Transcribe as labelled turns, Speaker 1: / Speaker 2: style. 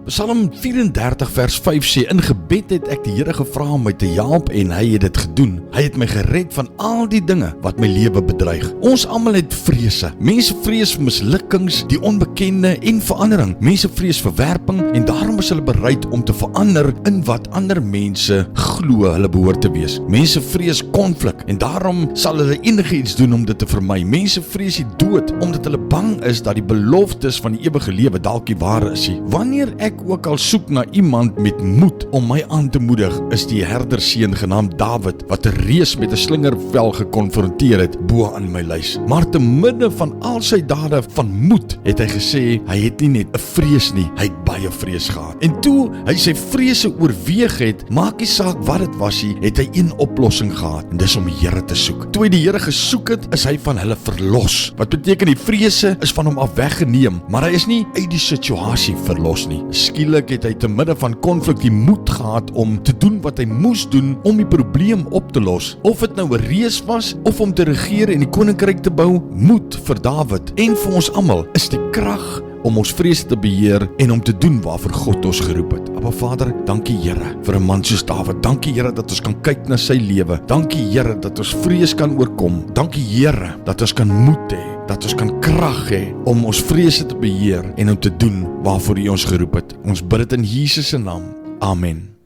Speaker 1: Psalm 34 vers 5 sê, in gebed het ek die Here gevra om my te help en hy het dit gedoen. Hy het my gered van al die dinge wat my lewe bedreig. Ons almal het vrese. Mense vrees vir mislukkings, die onbekende en verandering. Mense vrees verwerping en daarom is hulle bereid om te verander in wat ander mense glo hulle behoort te wees. Mense vrees konflik en daarom sal hulle enigiets doen om dit te vermy. Mense vrees die dood omdat hulle bang is dat die beloftes van die ewige lewe dalk nie waar is nie. Wanneer ek ook al soek na iemand met moed om my aan te moedig, is die herderseun genaamd Dawid wat 'n reus met 'n slingervel gekonfronteer het bo aan my lys. Maar te midde van al sy dade van moed het hy gesê hy het nie net 'n vrees nie, hy het baie vrees gehad. En toe hy sy vrese oorweeg het, maak nie saak wat dit was nie, het hy een oplossing gehad en dis om die Here te soek. Toe hy die Here gesoek het, is hy van hulle verlos. Wat beteken die vrese is van hom af weggeneem, maar hy is nie uit die situasie verlos nie. Skielik het hy te midde van konflik die moed gehad om te doen wat hy moes doen om die probleem op te los. Of dit nou 'n reus was of om te regeer en die koninkryk te bou, moed vir Dawid en vir ons almal is die krag om ons vrese te beheer en om te doen waarvoor God ons geroep het. Abba Vader, dankie Here vir 'n man soos Dawid. Dankie Here dat ons kan kyk na sy lewe. Dankie Here dat ons vrees kan oorkom. Dankie Here dat ons kan moed hê, dat ons kan krag hê om ons vrese te beheer en om te doen waarvoor U ons geroep het. Ons bid dit in Jesus se naam. Amen.